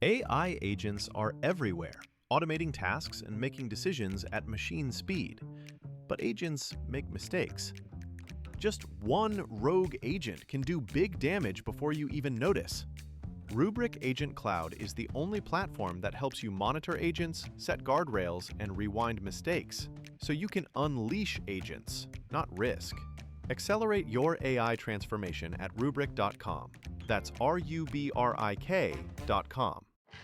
AI agents are everywhere, automating tasks and making decisions at machine speed. But agents make mistakes. Just one rogue agent can do big damage before you even notice. Rubrik Agent Cloud is the only platform that helps you monitor agents, set guardrails, and rewind mistakes, so you can unleash agents, not risk. Accelerate your AI transformation at Rubrik.com. That's RUBRIK.com.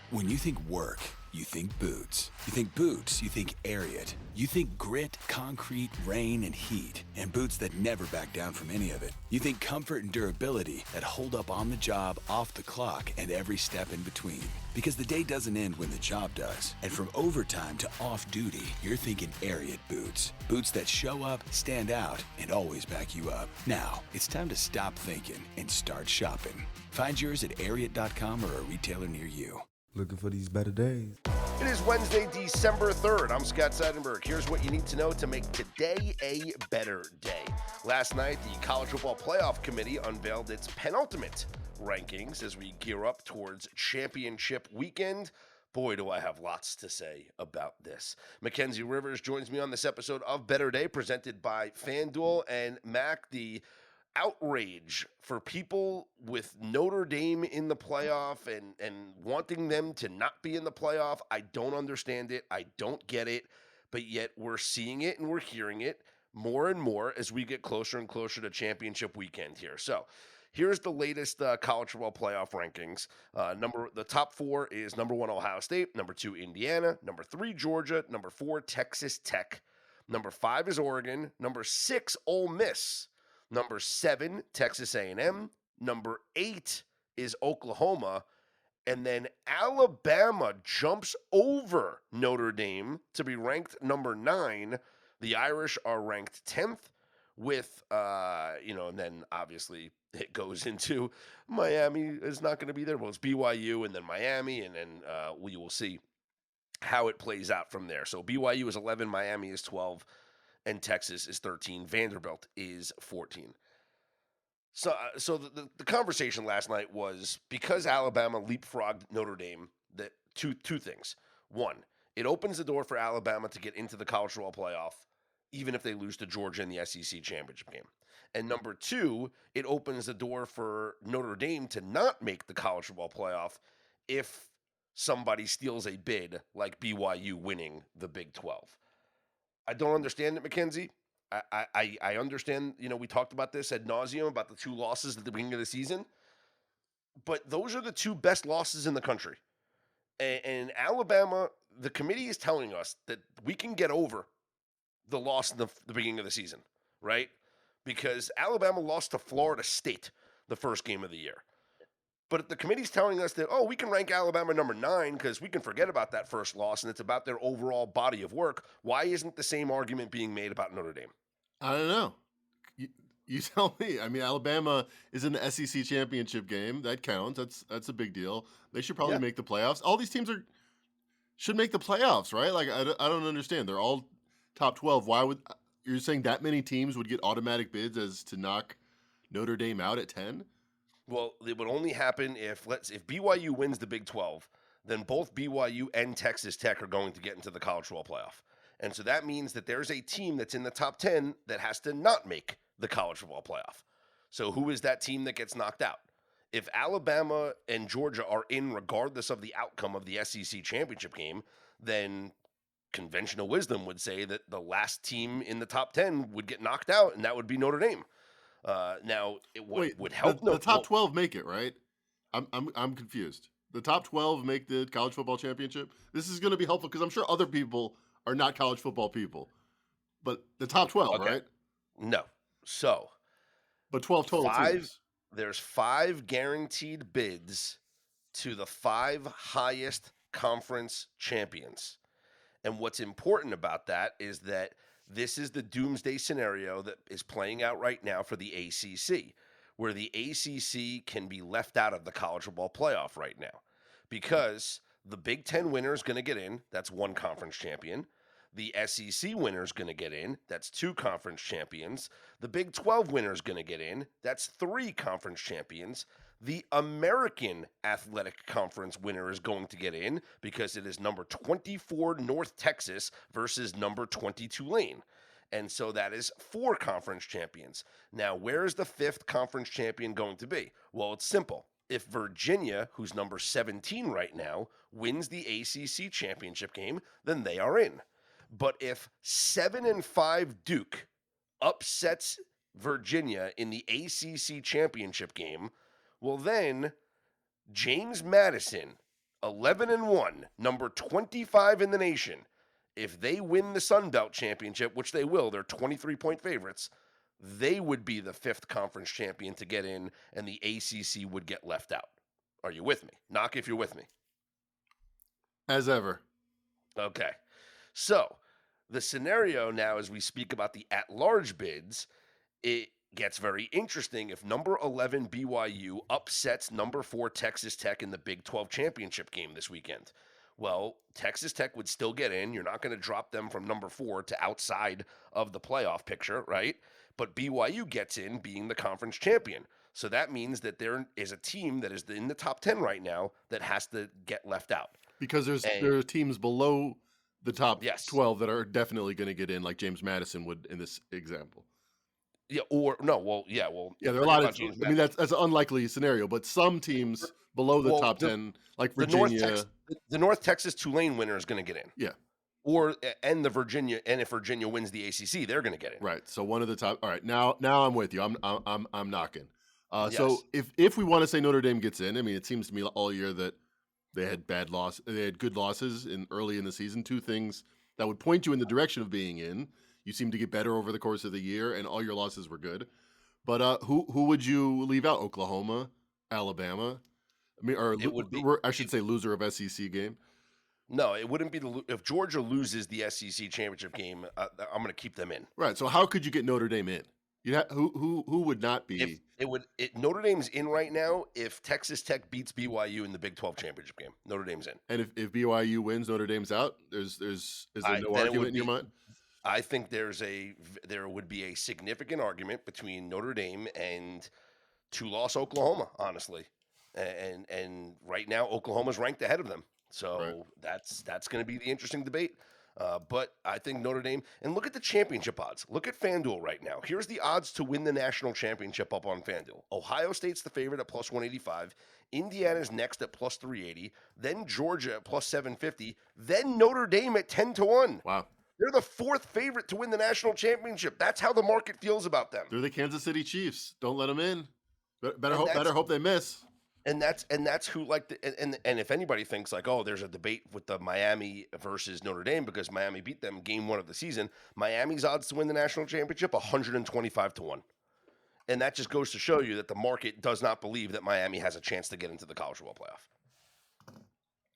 When you think work, you think boots. You think boots, you think Ariat. You think grit, concrete, rain, and heat. And boots that never back down from any of it. You think comfort and durability that hold up on the job, off the clock, and every step in between. Because the day doesn't end when the job does. And from overtime to off-duty, you're thinking Ariat boots. Boots that show up, stand out, and always back you up. Now, it's time to stop thinking and start shopping. Find yours at Ariat.com or a retailer near you. Looking for these better days. It is Wednesday, December 3rd. I'm Scott Seidenberg. Here's what you need to know to make today a better day. Last night, the College Football Playoff Committee unveiled its penultimate rankings as we gear up towards championship weekend. Boy, do I have lots to say about this. Mackenzie Rivers joins me on this episode of Better Day, presented by FanDuel. And Mac, the outrage for people with Notre Dame in the playoff and wanting them to not be in the playoff. I don't understand it. I don't get it. But yet we're seeing it and we're hearing it more and more as we get closer and closer to championship weekend here. So here's the latest college football playoff rankings. The top four is number 1, Ohio State, number 2, Indiana, number 3, Georgia, number 4, Texas Tech, number 5 is Oregon, number 6, Ole Miss, number 7, Texas A&M. Number 8 is Oklahoma. And then Alabama jumps over Notre Dame to be ranked number 9. The Irish are ranked 10th with, and then obviously it goes into Miami is not going to be there. Well, it's BYU and then Miami, and then we will see how it plays out from there. So BYU is 11, Miami is 12. And Texas is 13. Vanderbilt is 14. So the conversation last night was because Alabama leapfrogged Notre Dame, that two things. One, it opens the door for Alabama to get into the college football playoff, even if they lose to Georgia in the SEC championship game. And number 2, it opens the door for Notre Dame to not make the college football playoff if somebody steals a bid like BYU winning the Big 12. I don't understand it, Mackenzie. I understand, we talked about this ad nauseum about the 2 losses at the beginning of the season, but those are the 2 best losses in the country. And Alabama, the committee is telling us that we can get over the loss in the beginning of the season, right? Because Alabama lost to Florida State the first game of the year. But the committee's telling us that, we can rank Alabama number 9 because we can forget about that first loss and it's about their overall body of work. Why isn't the same argument being made about Notre Dame? I don't know. You tell me. I mean, Alabama is in the SEC championship game. That counts. That's a big deal. They should probably make the playoffs. All these teams should make the playoffs, right? Like, I don't understand. They're all top 12. Why would you're saying that many teams would get automatic bids as to knock Notre Dame out at 10? Well, it would only happen if BYU wins the Big 12, then both BYU and Texas Tech are going to get into the college football playoff. And so that means that there's a team that's in the top 10 that has to not make the college football playoff. So who is that team that gets knocked out? If Alabama and Georgia are in regardless of the outcome of the SEC championship game, then conventional wisdom would say that the last team in the top 10 would get knocked out, and that would be Notre Dame. Now, it would help. The top 12 make it, right? I'm confused. The top 12 make the college football championship. This is going to be helpful because I'm sure other people are not college football people, but the top 12, right? No. So, but 12 total teams. There's 5 guaranteed bids to the 5 highest conference champions. And what's important about that is that this is the doomsday scenario that is playing out right now for the ACC, where the ACC can be left out of the college football playoff right now because the Big Ten winner is going to get in. That's 1 conference champion. The SEC winner is going to get in. That's 2 conference champions. The Big 12 winner is going to get in. That's 3 conference champions. The American Athletic Conference winner is going to get in because it is number 24 North Texas versus number 20 Tulane. And so that is 4 conference champions. Now, where is the 5th conference champion going to be? Well, it's simple. If Virginia, who's number 17 right now, wins the ACC championship game, then they are in. But if 7-5 Duke upsets Virginia in the ACC championship game, well then James Madison, 11-1, number 25 in the nation, if they win the Sun Belt championship, which they will, they're 23-point favorites, they would be the 5th conference champion to get in, and the ACC would get left out. Are you with me? Knock if you're with me. As ever. Okay. So the scenario now, as we speak about the at-large bids, it gets very interesting if number 11 BYU upsets number 4 Texas Tech in the Big 12 championship game this weekend. Well, Texas Tech would still get in. You're not going to drop them from number 4 to outside of the playoff picture, right? But BYU gets in being the conference champion. So that means that there is a team that is in the top 10 right now that has to get left out. Because there are teams below the top Yes. 12 that are definitely going to get in, like James Madison would in this example. Yeah, or no, well, yeah, well, Yeah, there are a lot of. I mean, that's an unlikely scenario, but some teams below the top 10, like Virginia, the North Texas Tulane winner is going to get in. Yeah, and if Virginia wins the ACC, they're going to get in. Right. So one of the top. All right, now I'm with you. I'm knocking. Yes. So if we want to say Notre Dame gets in, I mean, it seems to me all year that they had they had good losses early in the season. 2 things that would point you in the direction of being in. You seem to get better over the course of the year, and all your losses were good. But who would you leave out? Oklahoma, Alabama? I mean, I should say loser of SEC game. No, it wouldn't be if Georgia loses the SEC championship game. I'm going to keep them in. Right. So how could you get Notre Dame in? Who would not be? Notre Dame's in right now if Texas Tech beats BYU in the Big 12 championship game. Notre Dame's in. And if BYU wins, Notre Dame's out. Is there no argument in your mind? I think there would be a significant argument between Notre Dame and 2-loss Oklahoma, honestly, and right now Oklahoma's ranked ahead of them, so right. that's going to be the interesting debate. But I think Notre Dame, and look at the championship odds. Look at FanDuel right now. Here's the odds to win the national championship up on FanDuel. Ohio State's the favorite at plus 185. Indiana's next at plus 380. Then Georgia at plus 750. Then Notre Dame at 10-1. Wow. They're the 4th favorite to win the national championship. That's how the market feels about them. They're the Kansas City Chiefs. Don't let them in. Better hope they miss. And that's who and if anybody thinks like, oh, there's a debate with the Miami versus Notre Dame because Miami beat them game 1 of the season. Miami's odds to win the national championship 125-1. And that just goes to show you that the market does not believe that Miami has a chance to get into the college football playoff.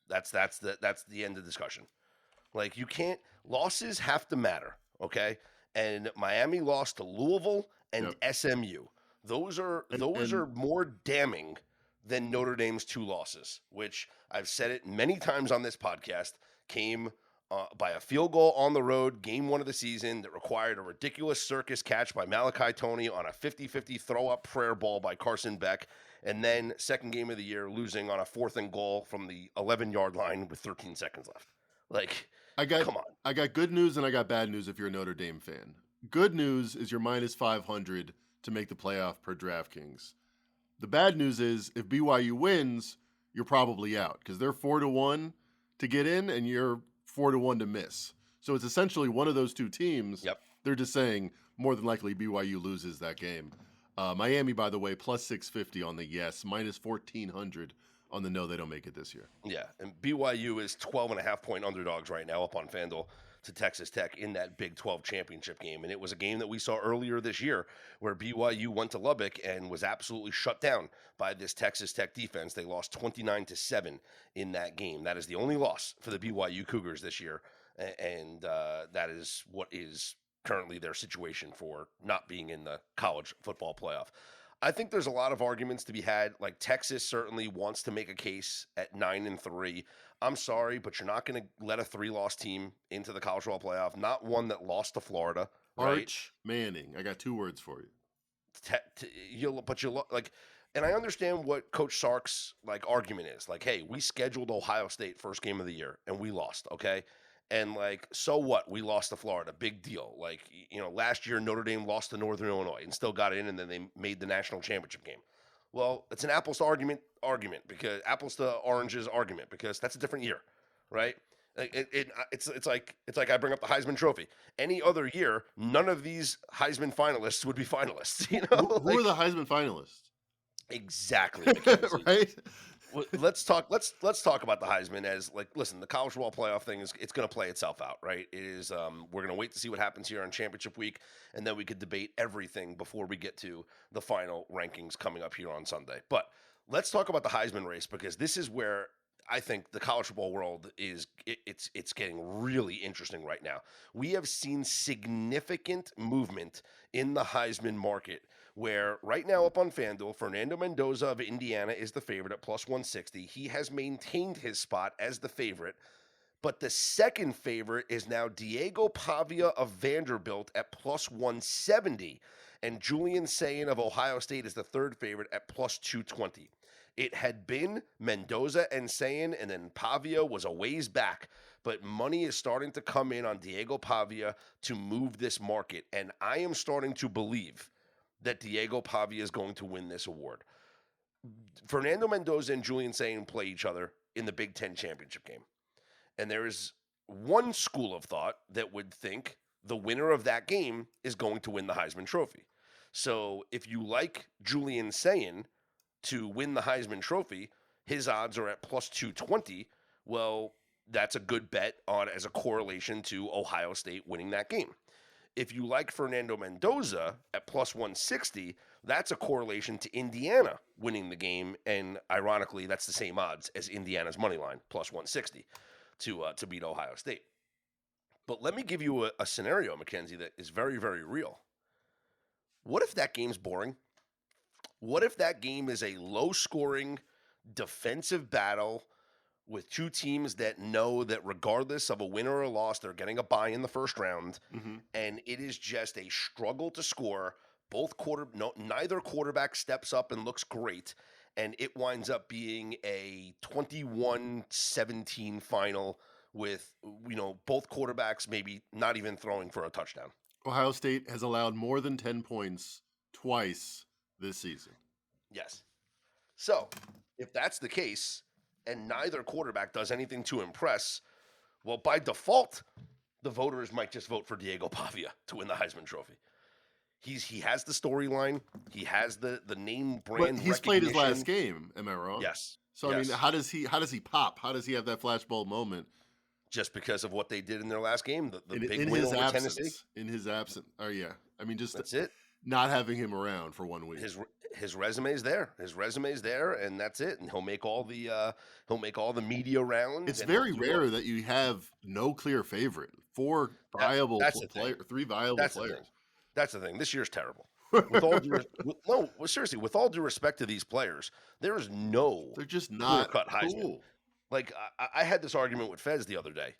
That's the end of the discussion. Like, you can't – losses have to matter, okay? And Miami lost to Louisville and SMU. Those are more damning than Notre Dame's 2 losses, which I've said it many times on this podcast, came by a field goal on the road, game 1 of the season, that required a ridiculous circus catch by Malachi Toney on a 50-50 throw-up prayer ball by Carson Beck, and then second game of the year, losing on a 4th and goal from the 11-yard line with 13 seconds left. Like, come on. I got good news and I got bad news if you're a Notre Dame fan. Good news is you're minus 500 to make the playoff per DraftKings. The bad news is if BYU wins, you're probably out because they're 4-1 to get in and you're 4-1 to miss. So it's essentially one of those 2 teams. Yep. They're just saying more than likely BYU loses that game. Miami, by the way, plus 650 on the yes, minus 1,400 on the no, they don't make it this year. Yeah, and BYU is 12.5-point underdogs right now up on FanDuel to Texas Tech in that Big 12 championship game. And it was a game that we saw earlier this year where BYU went to Lubbock and was absolutely shut down by this Texas Tech defense. They lost 29-7 in that game. That is the only loss for the BYU Cougars this year. And that is what is currently their situation for not being in the college football playoff. I think there's a lot of arguments to be had. Like, Texas certainly wants to make a case at 9-3. I'm sorry, but you're not going to let a 3-loss team into the college football playoff. Not one that lost to Florida. Right? Arch Manning. I got 2 words for you. And I understand what Coach Sark's like argument is. Like, hey, we scheduled Ohio State first game of the year and we lost, okay? And like, so what? We lost to Florida. Big deal. Like, last year Notre Dame lost to Northern Illinois and still got in, and then they made the national championship game. Well, it's an apples to argument because apples to oranges argument because that's a different year, right? It's like I bring up the Heisman Trophy. Any other year, none of these Heisman finalists would be finalists. Who are the Heisman finalists? Exactly, Mackenzie. Right? Let's talk about the Heisman as like, listen, the college football playoff thing it's going to play itself out, right? It is we're going to wait to see what happens here on championship week, and then we could debate everything before we get to the final rankings coming up here on Sunday. But let's talk about the Heisman race because this is where I think the college football world it's getting really interesting right now. We have seen significant movement in the Heisman market where right now up on FanDuel, Fernando Mendoza of Indiana is the favorite at plus 160. He has maintained his spot as the favorite, but the second favorite is now Diego Pavia of Vanderbilt at plus 170, and Julian Sayin of Ohio State is the third favorite at plus 220. It had been Mendoza and Sayin, and then Pavia was a ways back, but money is starting to come in on Diego Pavia to move this market, and I am starting to believe that Diego Pavia is going to win this award. Fernando Mendoza and Julian Sayin play each other in the Big Ten championship game. And there is one school of thought that would think the winner of that game is going to win the Heisman Trophy. So if you like Julian Sayin to win the Heisman Trophy, his odds are at plus 220. Well, that's a good bet on as a correlation to Ohio State winning that game. If you like Fernando Mendoza at plus 160, that's a correlation to Indiana winning the game, and ironically, that's the same odds as Indiana's money line, plus 160, to beat Ohio State. But let me give you a scenario, Mackenzie, that is very, very real. What if that game's boring? What if that game is a low-scoring defensive battle with two teams that know that regardless of a win or a loss, they're getting a bye in the first round, and it is just a struggle to score. Neither quarterback steps up and looks great, and it winds up being a 21-17 final with both quarterbacks maybe not even throwing for a touchdown. Ohio State has allowed more than 10 points twice this season. Yes. So, if that's the case, and neither quarterback does anything to impress, well, by default, the voters might just vote for Diego Pavia to win the Heisman Trophy. He has the storyline. He has the name brand. But he's played his last game. Am I wrong? Yes. So yes. I mean, how does he pop? How does he have that flashbulb moment? Just because of what they did in their last game, the big in win his over absence. Tennessee. In his absence. Oh yeah. I mean, just that's it. Not having him around for 1 week. His resume's there. His resume's there, and that's it. And he'll make all the media rounds. It's very rare that you have no clear favorite. Three viable players. That's the thing. This year's terrible. With all seriously, with all due respect to these players, there is no. They're just not clear-cut Heisman. Cool. Like I had this argument with Fez the other day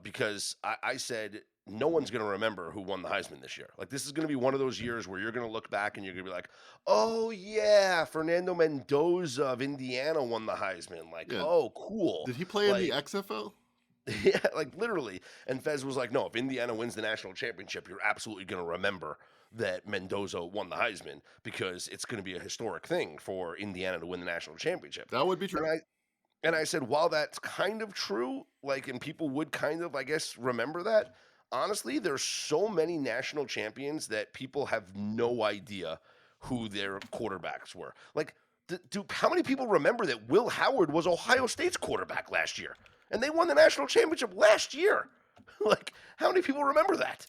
because I said no one's going to remember who won the Heisman this year. Like, this is going to be one of those years where you're going to look back and you're going to be like, oh, yeah, Fernando Mendoza of Indiana won the Heisman. Like, yeah. Oh, cool. Did he play in the XFL? Yeah, like literally. And Fez was like, no, if Indiana wins the national championship, you're absolutely going to remember that Mendoza won the Heisman because it's going to be a historic thing for Indiana to win the national championship. That would be true. And I said, while that's kind of true, like, and people would kind of, I guess, remember that, honestly, there's so many national champions that people have no idea who their quarterbacks were. Like, how many people remember that Will Howard was Ohio State's quarterback last year? And they won the national championship last year. Like, how many people remember that?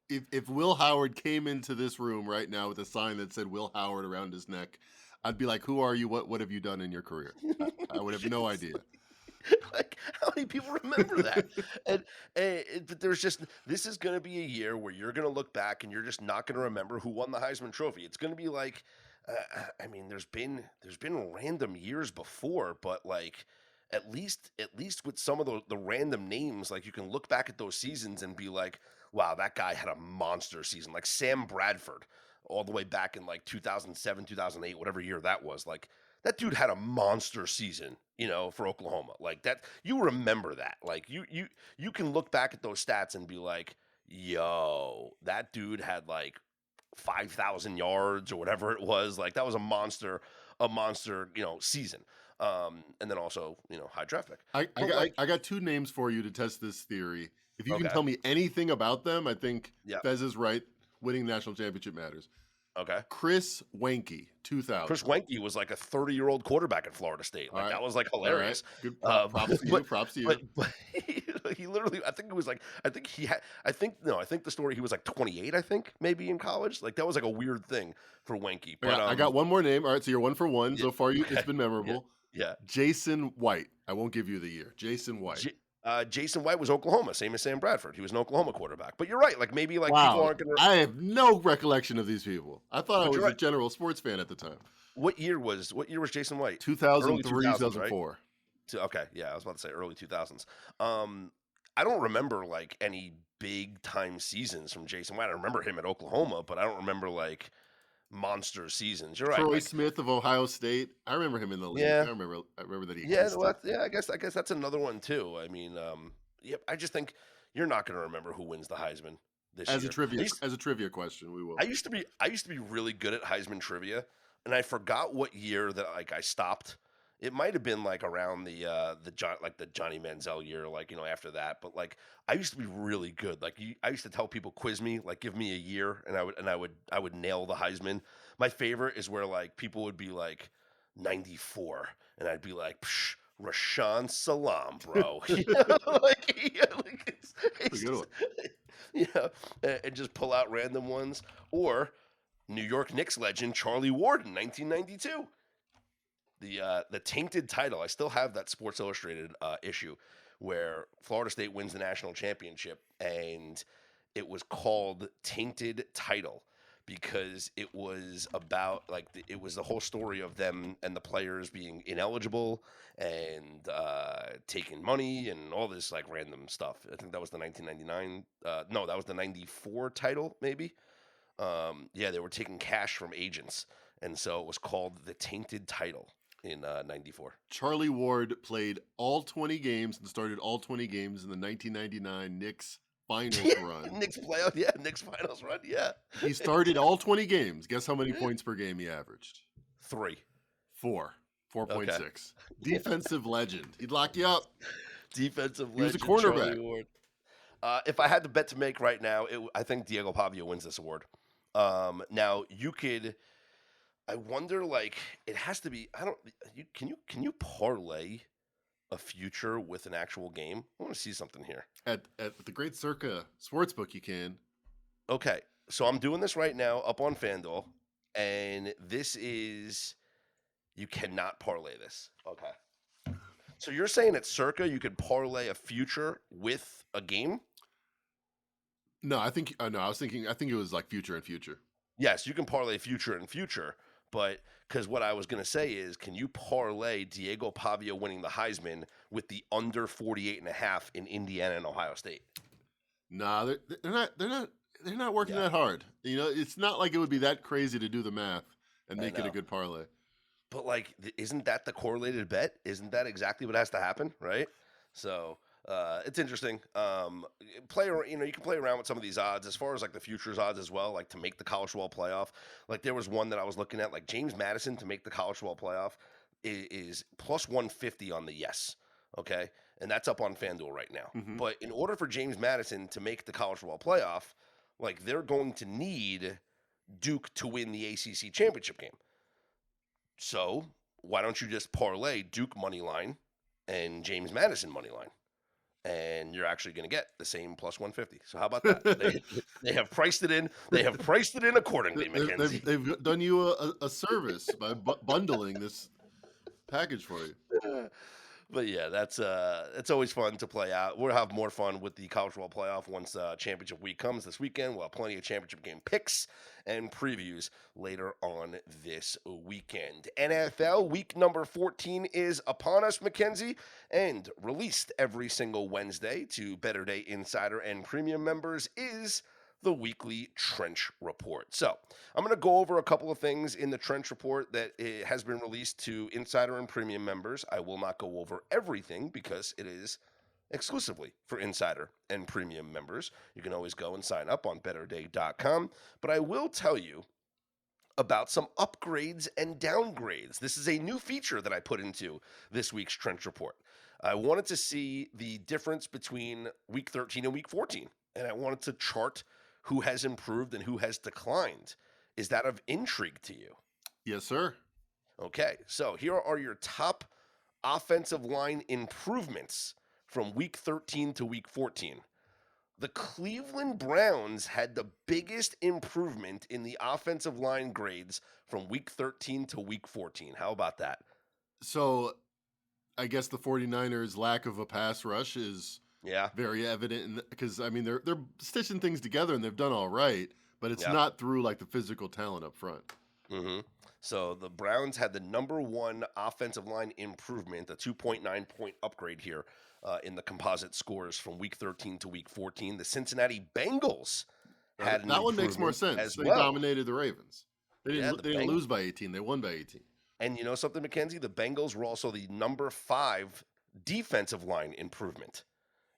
If Will Howard came into this room right now with a sign that said Will Howard around his neck, I'd be like, who are you? What have you done in your career? I would have no idea. Like, how many people remember that? But there's just, this is going to be a year where you're going to look back and you're just not going to remember who won the Heisman Trophy. It's going to be like, I mean, there's been random years before, but like, at least with some of the random names, like you can look back at those seasons and be like, wow, that guy had a monster season. Like Sam Bradford all the way back in like 2007, 2008, whatever year that was. Like that dude had a monster season, for Oklahoma. Like that, you remember that. Like you can look back at those stats and be like, yo, that dude had like 5,000 yards or whatever it was. Like that was a monster, season. And then also, high draft pick. I got two names for you to test this theory. If you can Okay. tell me anything about them, I think Yeah. Fez is right. Winning national championship matters. Okay. Chris Wenke, 2000. Chris Wenke was like a 30-year-old quarterback at Florida State. Like that was like All right. hilarious. Good props to you. Props to you. But he literally, I think the story, he was like 28, I think, maybe in college. Like that was like a weird thing for Wenke. But I got one more name. All right, so you're 1 for 1. Yeah, So far, okay. it's been memorable. Yeah. Jason White. I won't give you the year. Jason White. Jason White was Oklahoma, same as Sam Bradford. He was an Oklahoma quarterback. But you're right. Like maybe like Wow. people aren't going to. I have no recollection of these people. I thought I But was you're a right. general sports fan at the time. What year was Jason White? 2003, Early 2000s, 2004. Okay, yeah, I was about to say early 2000s. I don't remember like any big time seasons from Jason White. I remember him at Oklahoma, but I don't remember like monster seasons. You're right. Troy Like, Smith of Ohio State. I remember him in the league. Yeah. I remember that he yeah, existed. well, I guess that's another one too. I mean, yep. I just think you're not going to remember who wins the Heisman this As year. a trivia question, we will. I used to be really good at Heisman trivia, and I forgot what year that like I stopped. It might have been like around the Johnny Manziel year, like after that. But like I used to be really good. Like I used to tell people, quiz me, like give me a year, and I would nail the Heisman. My favorite is where like people would be like 94, and I'd be like, Psh, Rashawn Salam, bro. That's a good one. And just pull out random ones, or New York Knicks legend Charlie Ward in 1992. The tainted title. I still have that Sports Illustrated issue where Florida State wins the national championship, and it was called Tainted Title because it was about it was the whole story of them and the players being ineligible and taking money and all this like random stuff. I think that was the 1999. No, that was the 94 title maybe. Yeah, they were taking cash from agents, and so it was called the Tainted Title in 94. Charlie Ward played all 20 games and started all 20 games in the 1999 Knicks finals run. Knicks finals run, yeah. He started all 20 games. Guess how many points per game he averaged? 3. 4.6. Okay. Defensive legend. He'd lock you up. Defensive He was a legend, cornerback. Charlie Ward. If I had to bet to make right now, I think Diego Pavia wins this award. Now you could. I wonder, like, it has to be. Can you parlay a future with an actual game? I want to see something here. At the Great Circa Sportsbook, you can. Okay, so I'm doing this right now up on FanDuel, and this is you cannot parlay this. Okay, so you're saying at Circa you could parlay a future with a game? No, I think. No, I was thinking. I think it was like future and future. Yes, you can parlay future and future. But because what I was going to say is, can you parlay Diego Pavia winning the Heisman with the under 48.5 in Indiana and Ohio State? Nah, they're not working that hard. It's not like it would be that crazy to do the math and make it a good parlay. But like, isn't that the correlated bet? Isn't that exactly what has to happen, right? So it's interesting. You can play around with some of these odds as far as like the futures odds as well, like to make the college football playoff. Like there was one that I was looking at, like James Madison to make the college football playoff is plus 150 on the yes. Okay. And that's up on FanDuel right now. Mm-hmm. But in order for James Madison to make the college football playoff, like they're going to need Duke to win the ACC championship game. So why don't you just parlay Duke money line and James Madison money line? And you're actually going to get the same plus 150. So how about that? they have priced it in. They have priced it in accordingly, Mackenzie. They've done you a service by bundling this package for you. But yeah, it's always fun to play out. We'll have more fun with the college football playoff once championship week comes this weekend. We'll have plenty of championship game picks and previews later on this weekend. NFL week number 14 is upon us, Mackenzie, and released every single Wednesday to Better Day Insider and Premium members is the weekly Trench Report. So I'm going to go over a couple of things in the Trench Report that has been released to Insider and Premium members. I will not go over everything because it is exclusively for Insider and Premium members. You can always go and sign up on betterday.com, but I will tell you about some upgrades and downgrades. This is a new feature that I put into this week's Trench Report. I wanted to see the difference between week 13 and week 14, and I wanted to chart who has improved and who has declined. Is that of intrigue to you? Yes, sir. Okay, so here are your top offensive line improvements from week 13 to week 14. The Cleveland Browns had the biggest improvement in the offensive line grades from week 13 to week 14. How about that? So I guess the 49ers' lack of a pass rush is very evident because, I mean, they're stitching things together and they've done all right, but it's not through like the physical talent up front. Mm-hmm. So the Browns had the number one offensive line improvement, a 2.9 point upgrade here in the composite scores from week 13 to week 14. The Cincinnati Bengals had that one makes more sense. They dominated the Ravens. They didn't lose by 18. They won by 18. And you know something, Mackenzie? The Bengals were also the number 5 defensive line improvement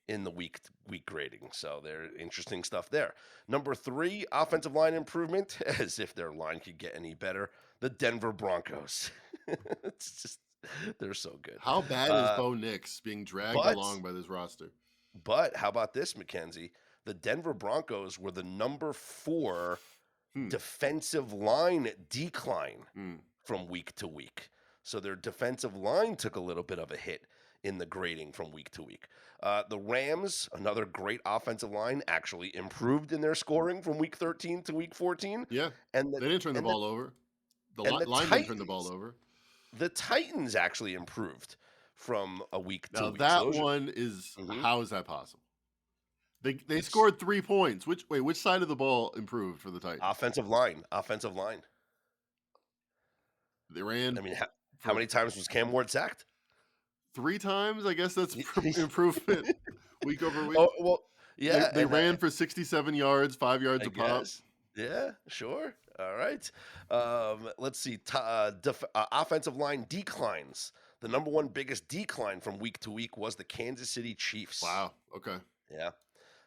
in the week grading. So there's interesting stuff there. Number 3 offensive line improvement, as if their line could get any better, the Denver Broncos. It's just, they're so good. How bad is Bo Nix being dragged along by this roster? But how about this, Mackenzie? The Denver Broncos were the number 4 defensive line decline from week to week. So their defensive line took a little bit of a hit in the grading from week to week. The Rams, another great offensive line, actually improved in their scoring from week 13 to week 14. Yeah, and they didn't turn the ball over. The line didn't turn the ball over. The Titans actually improved from a week to week. Now that one is how is that possible? They scored 3 points. Which side of the ball improved for the Titans? Offensive line. They ran. I mean, how many times was Cam Ward sacked? 3 times. I guess that's improvement week over week. Oh, well, yeah. They ran for 67 yards, 5 yards a pop. Yeah, sure. All right. Let's see. Offensive line declines. The number 1 biggest decline from week to week was the Kansas City Chiefs. Wow. Okay. Yeah.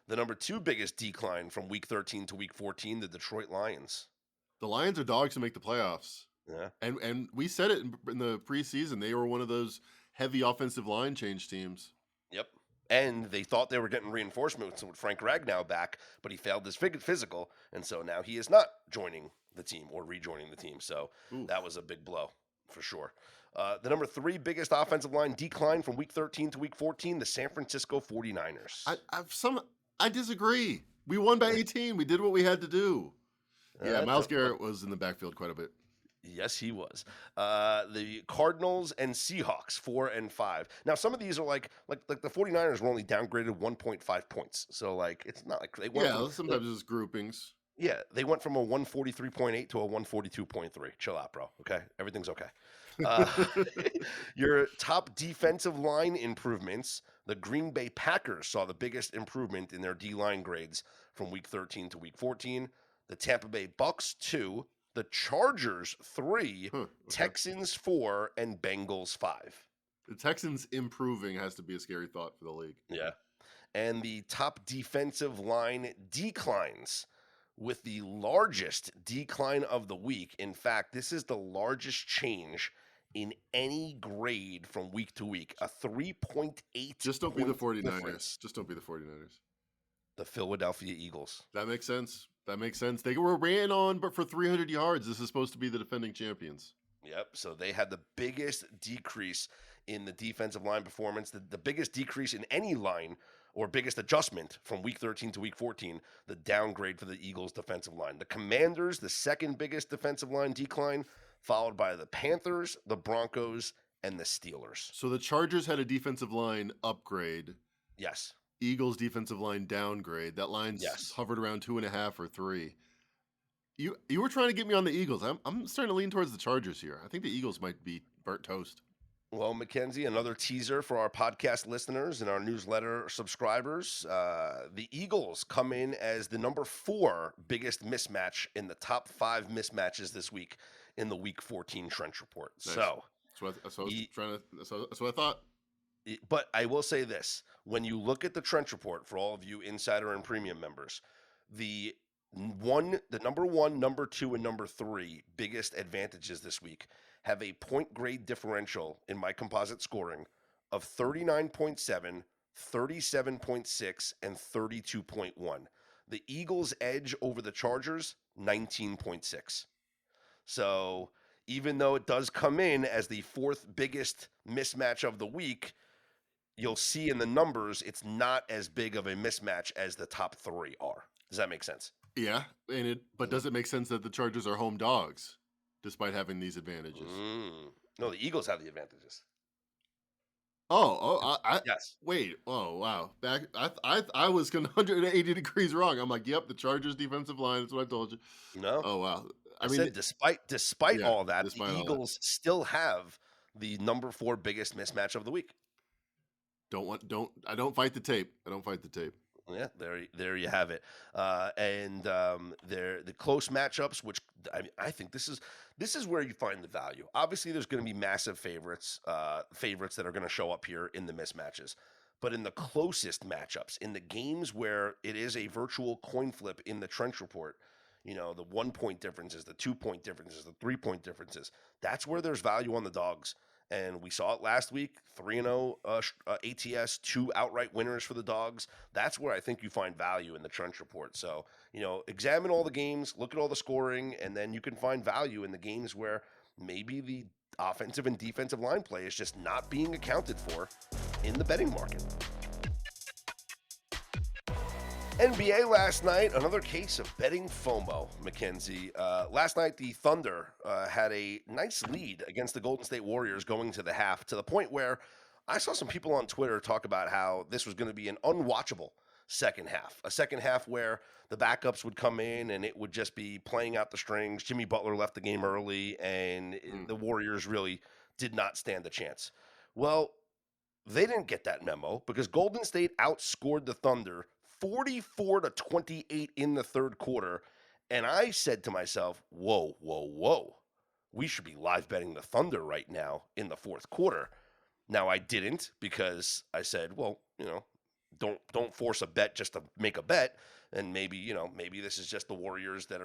The number 2 biggest decline from week 13 to week 14, the Detroit Lions. The Lions are dogs to make the playoffs. Yeah. And we said it in the preseason. They were one of those heavy offensive line change teams. Yep. And they thought they were getting reinforcements with Frank Ragnow back, but he failed his physical, and so now he is not joining the team or rejoining the team. So that was a big blow for sure. The number 3 biggest offensive line decline from week 13 to week 14, the San Francisco 49ers. I disagree. We won by 18. We did what we had to do. Yeah, Myles Garrett was in the backfield quite a bit. Yes, he was. The Cardinals and Seahawks, 4 and 5. Now, some of these are like the 49ers were only downgraded 1.5 points. So, like, it's not like they went. Yeah, sometimes it's groupings. Yeah, they went from a 143.8 to a 142.3. Chill out, bro. Okay, everything's okay. Your top defensive line improvements. The Green Bay Packers saw the biggest improvement in their D-line grades from week 13 to week 14. The Tampa Bay Bucks, 2. The Chargers, 3. Texans, 4. And Bengals, 5. The Texans improving has to be a scary thought for the league. Yeah. And the top defensive line declines with the largest decline of the week. In fact, this is the largest change in any grade from week to week. A 3.8. Just don't be the 49ers. Difference. Just don't be the 49ers. The Philadelphia Eagles. That makes sense. They were ran on, but for 300 yards. This is supposed to be the defending champions. Yep. So they had the biggest decrease in the defensive line performance, the biggest decrease in any line or biggest adjustment from week 13 to week 14, the downgrade for the Eagles defensive line. The Commanders, the second biggest defensive line decline, followed by the Panthers, the Broncos, and the Steelers. So the Chargers had a defensive line upgrade. Yes. Eagles defensive line downgrade. That line's hovered around 2.5 or 3. You were trying to get me on the Eagles. I'm starting to lean towards the Chargers here. I think the Eagles might be burnt toast. Well, Mackenzie, another teaser for our podcast listeners and our newsletter subscribers. The Eagles come in as the number 4 biggest mismatch in the top 5 mismatches this week in the Week 14 Trench Report. Nice. So, that's what I thought. But I will say this: when you look at the Trench Report for all of you Insider and Premium members, the number 1, number 2, and number 3 biggest advantages this week have a point grade differential in my composite scoring of 39.7, 37.6, and 32.1. The Eagles' edge over the Chargers, 19.6. So even though it does come in as the 4th biggest mismatch of the week, you'll see in the numbers it's not as big of a mismatch as the top 3 are. Does that make sense? Yeah, but does it make sense that the Chargers are home dogs despite having these advantages? No, the Eagles have the advantages. Yes. Wait. Oh, wow. I was 180 degrees wrong. I'm like, yep, the Chargers defensive line. That's what I told you. No. Oh, wow. I mean, despite all that, the Eagles still have the number 4 biggest mismatch of the week. I don't fight the tape. Yeah, there you have it. The close matchups, which I think this is where you find the value. Obviously, there's going to be massive favorites that are going to show up here in the mismatches. But in the closest matchups, in the games where it is a virtual coin flip in the Trench Report, the 1-point differences, the 2-point differences, the 3-point differences, that's where there's value on the dogs. And we saw it last week, 3-0 ATS, 2 outright winners for the dogs. That's where I think you find value in the Trench Report. So, examine all the games, look at all the scoring, and then you can find value in the games where maybe the offensive and defensive line play is just not being accounted for in the betting market. NBA last night, another case of betting FOMO, Mackenzie. Last night, the Thunder had a nice lead against the Golden State Warriors going to the half, to the point where I saw some people on Twitter talk about how this was going to be an unwatchable second half, a second half where the backups would come in and it would just be playing out the strings. Jimmy Butler left the game early, and the Warriors really did not stand a chance. Well, they didn't get that memo because Golden State outscored the Thunder 44-28 in the third quarter. And I said to myself, whoa. We should be live betting the Thunder right now in the fourth quarter. Now I didn't, because I said, well, don't force a bet just to make a bet. And maybe this is just the Warriors that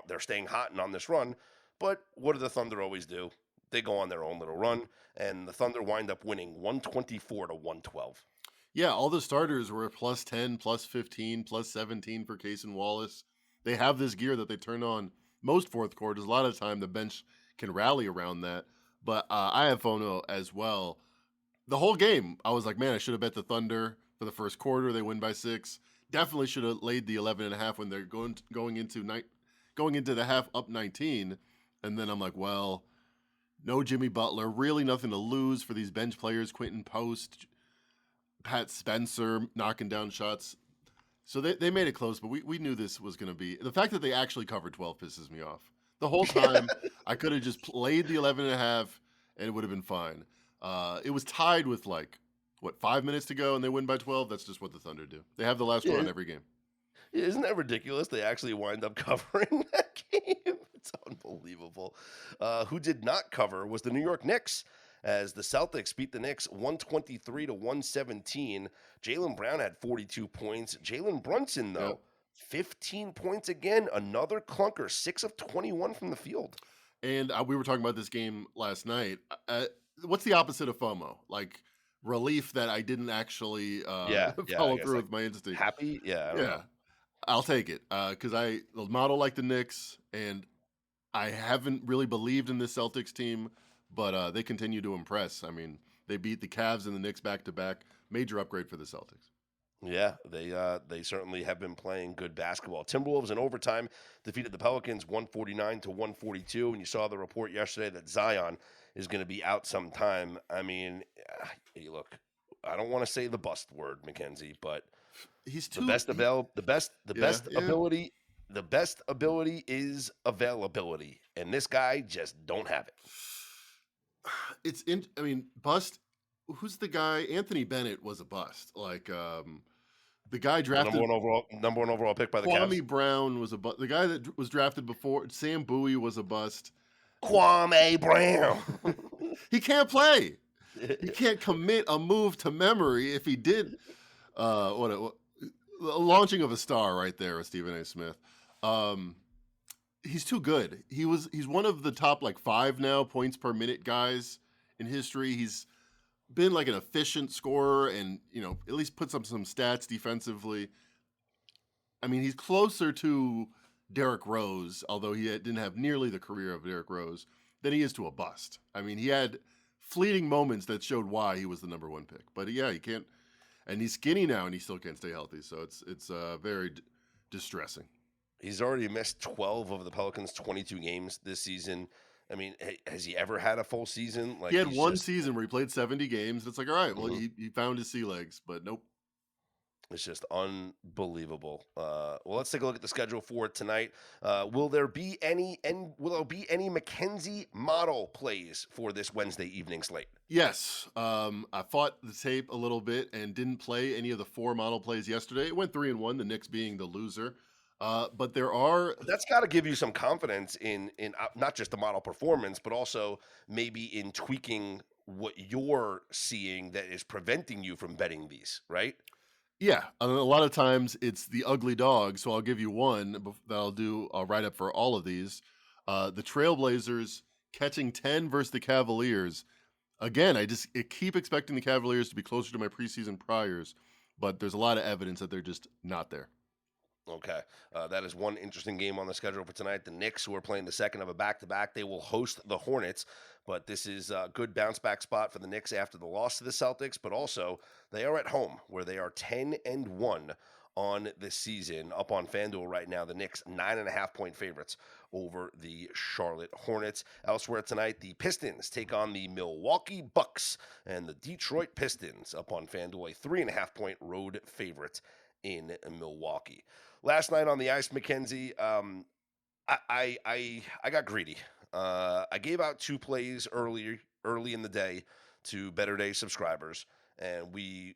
they're staying hot and on this run. But what do the Thunder always do? They go on their own little run, and the Thunder wind up winning 124-112. Yeah, all the starters were plus 10, plus 15, plus 17 for Case and Wallace. They have this gear that they turn on most fourth quarters. A lot of the time, the bench can rally around that. But I have FOMO as well. The whole game, I was like, man, I should have bet the Thunder for the first quarter. They win by 6. Definitely should have laid the 11.5 when they're going into the half up 19. And then I'm like, well, no Jimmy Butler, really nothing to lose for these bench players. Quentin Post, Pat Spencer knocking down shots. So they made it close, but we knew this was going to be. The fact that they actually covered 12 pisses me off. The whole time, I could have just played the 11.5 and it would have been fine. It was tied with 5 minutes to go and they win by 12? That's just what the Thunder do. They have the last word on every game. Isn't that ridiculous? They actually wind up covering that game. It's unbelievable. Who did not cover was the New York Knicks, as the Celtics beat the Knicks 123-117. Jaylen Brown had 42 points. Jalen Brunson, though, 15 points again. Another clunker, 6 of 21 from the field. And we were talking about this game last night. What's the opposite of FOMO? Like relief that I didn't actually follow through with my instinct. Happy? Yeah. I don't know. I'll take it because I model like the Knicks, and I haven't really believed in this Celtics team. But they continue to impress. I mean, they beat the Cavs and the Knicks back-to-back. Major upgrade for the Celtics. Yeah, they certainly have been playing good basketball. Timberwolves in overtime defeated the Pelicans 149-142. And you saw the report yesterday that Zion is going to be out sometime. I mean, look, I don't want to say the bust word, Mackenzie, but he's too, the best best ability is availability, and this guy just don't have it. I mean, bust. Who's the guy? Anthony Bennett was a bust. Like the guy The number drafted. one overall pick by the Kwame Cavs. Brown was a bust. The guy that was drafted before Sam Bowie was a bust. Kwame Brown. He can't play. He can't commit a move to memory. If he did, the launching of a star right there with Stephen A. Smith. He's too good. He's one of the top like 5 now points per minute guys in history. He's been like an efficient scorer and, at least puts up some stats defensively. I mean, he's closer to Derrick Rose, although he didn't have nearly the career of Derrick Rose, than he is to a bust. I mean, he had fleeting moments that showed why he was the number 1 pick. But yeah, he can't, and he's skinny now and he still can't stay healthy. So it's very distressing. He's already missed 12 of the Pelicans' 22 games this season. I mean, has he ever had a full season? Like he had one season where he played 70 games. It's like, all right, well, he found his sea legs, but nope. It's just unbelievable. Well, let's take a look at the schedule for tonight. Will there be any Mackenzie model plays for this Wednesday evening slate? Yes. I fought the tape a little bit and didn't play any of the 4 model plays yesterday. It went 3-1, the Knicks being the loser. But there are. That's got to give you some confidence in not just the model performance, but also maybe in tweaking what you're seeing that is preventing you from betting these, right? Yeah, a lot of times it's the ugly dog. So I'll give you one that I'll write up for all of these. The Trailblazers catching 10 versus the Cavaliers. Again, I keep expecting the Cavaliers to be closer to my preseason priors, but there's a lot of evidence that they're just not there. Okay, that is one interesting game on the schedule for tonight. The Knicks, who are playing the second of a back-to-back, they will host the Hornets, but this is a good bounce-back spot for the Knicks after the loss to the Celtics, but also they are at home, where they are 10-1 on the season. Up on FanDuel right now, the Knicks 9.5-point favorites over the Charlotte Hornets. Elsewhere tonight, the Pistons take on the Milwaukee Bucks, and the Detroit Pistons, up on FanDuel, a 3.5-point road favorite in Milwaukee. Last night on the ice, Mackenzie, I got greedy. I gave out 2 plays early in the day to Better Day subscribers, and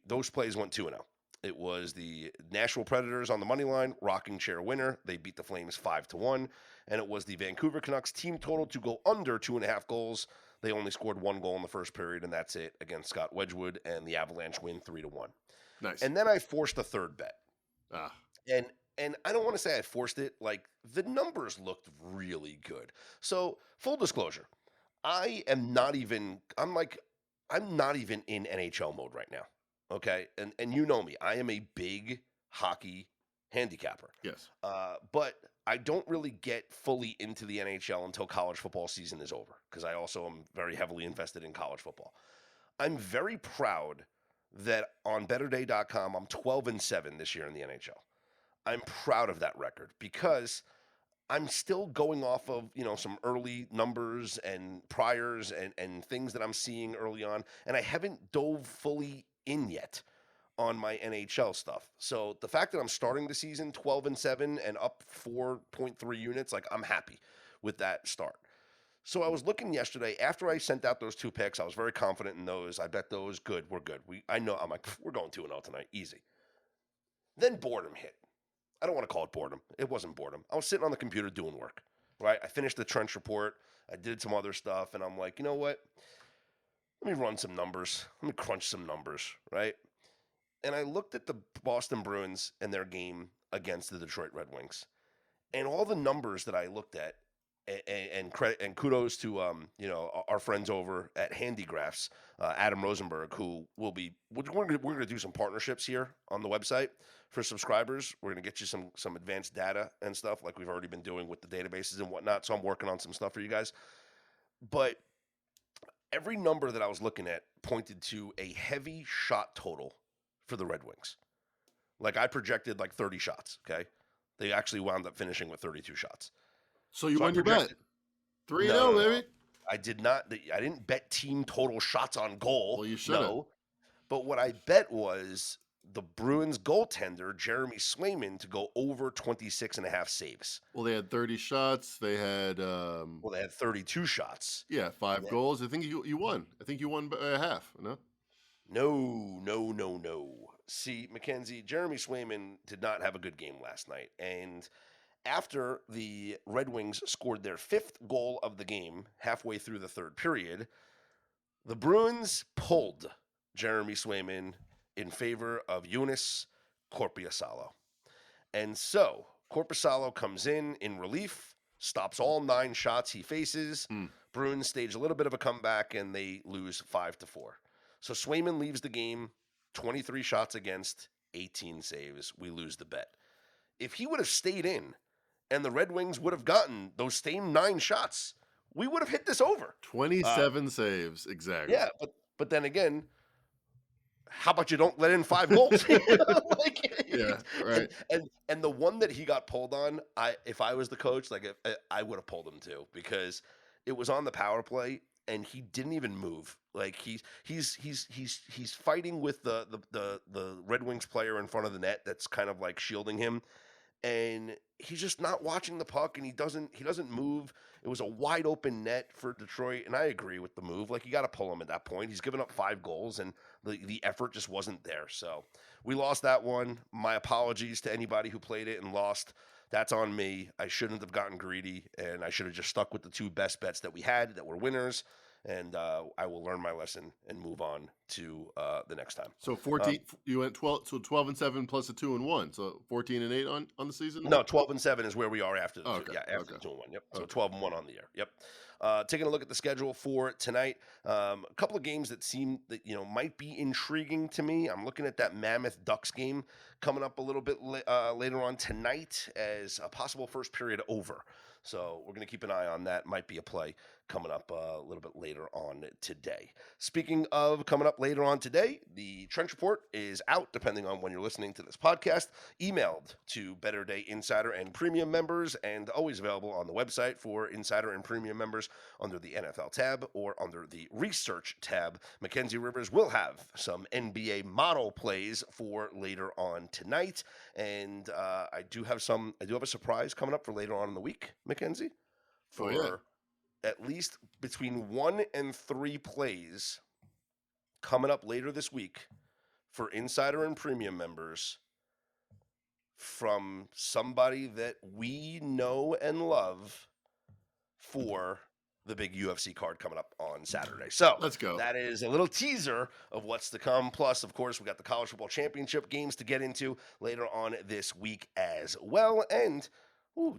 those plays went 2-0. It was the Nashville Predators on the money line, rocking chair winner. They beat the Flames 5-1, and it was the Vancouver Canucks team total to go under 2.5 goals. They only scored 1 goal in the first period, and that's it against Scott Wedgwood, and the Avalanche win 3-1. Nice. And then I forced a third bet. And I don't want to say I forced it. Like, the numbers looked really good. So, full disclosure, I'm not even in NHL mode right now. Okay? And you know me. I am a big hockey handicapper. Yes. But I don't really get fully into the NHL until college football season is over, because I also am very heavily invested in college football. I'm very proud that on betterday.com, I'm 12-7 this year in the NHL. I'm proud of that record because I'm still going off of, some early numbers and priors and things that I'm seeing early on. And I haven't dove fully in yet on my NHL stuff. So the fact that I'm starting the season 12-7 and up 4.3 units, like, I'm happy with that start. So I was looking yesterday after I sent out those 2 picks. I was very confident in those. I bet those good. We're good. I'm like, we're going 2-0 tonight. Easy. Then boredom hit. I don't want to call it boredom. It wasn't boredom. I was sitting on the computer doing work, right? I finished the trench report. I did some other stuff, and I'm like, you know what? Let me run some numbers. Let me crunch some numbers, right? And I looked at the Boston Bruins and their game against the Detroit Red Wings, and all the numbers that I looked at, and credit and kudos to our friends over at Handigraphs, Adam Rosenberg, who we're going to do some partnerships here on the website for subscribers. We're going to get you some advanced data and stuff like we've already been doing with the databases and whatnot. So I'm working on some stuff for you guys. But every number that I was looking at pointed to a heavy shot total for the Red Wings. Like, I projected like 30 shots. Okay, they actually wound up finishing with 32 shots. So you won your bet. 3-0, baby. I did not. I didn't bet team total shots on goal. Well, you should have. No. But what I bet was the Bruins goaltender, Jeremy Swayman, to go over 26.5 saves. Well, they had 30 shots. They had Well, they had 32 shots. 5 goals. I think you won. I think you won by a half. No. No. See, Mackenzie, Jeremy Swayman did not have a good game last night. And after the Red Wings scored their 5th goal of the game halfway through the 3rd period, the Bruins pulled Jeremy Swayman in favor of Eunice Korpisalo. And so Korpisalo comes in relief, stops all 9 shots he faces. Bruins stage a little bit of a comeback, and they lose 5-4. So Swayman leaves the game, 23 shots against, 18 saves. We lose the bet. If he would have stayed in and the Red Wings would have gotten those same 9 shots, we would have hit this over. 27 saves, exactly. Yeah, but then again, how about you don't let in 5 goals? Yeah, right. And the one that he got pulled on, if I was the coach, I would have pulled him too, because it was on the power play and he didn't even move. Like he's fighting with the Red Wings player in front of the net that's kind of like shielding him, and he's just not watching the puck, and he doesn't move. It was a wide open net for Detroit, and I agree with the move. Like, you got to pull him at that point. He's given up 5 goals, and the effort just wasn't there. So we lost that one. My apologies to anybody who played it and lost. That's on me. I shouldn't have gotten greedy, and I should have just stuck with the 2 best bets that we had that were winners. And I will learn my lesson and move on to the next time. So 14, you went 12. So 12-7 plus a 2-1. So 14-8 on the season. No, 12-7 is where we are after the okay. the 2-1. Yep. So 12-1 on the year. Yep. Taking a look at the schedule for tonight, a couple of games that seem that might be intriguing to me. I'm looking at that Mammoth Ducks game coming up a little bit later on tonight as a possible first period over. So we're going to keep an eye on that. Might be a play coming up a little bit later on today. Speaking of coming up later on today, the Trench Report is out, depending on when you're listening to this podcast, emailed to Better Day Insider and Premium members, and always available on the website for Insider and Premium members under the NFL tab or under the Research tab. Mackenzie Rivers will have some NBA model plays for later on tonight, and I do have a surprise coming up for later on in the week, Mackenzie, for at least between 1 and 3 plays coming up later this week for Insider and Premium members from somebody that we know and love for the big UFC card coming up on Saturday. So let's go. That is a little teaser of what's to come. Plus, of course, we got the college football championship games to get into later on this week as well. And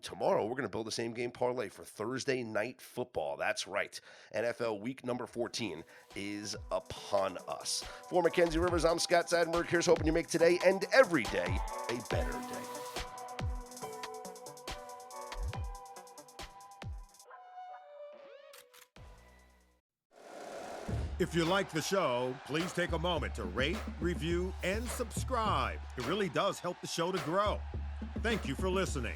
tomorrow we're going to build the same game parlay for Thursday night football. That's right. NFL week number 14 is upon us. For Mackenzie Rivers, I'm Scott Seidenberg. Here's hoping you make today and every day a better day. If you like the show, please take a moment to rate, review, and subscribe. It really does help the show to grow. Thank you for listening.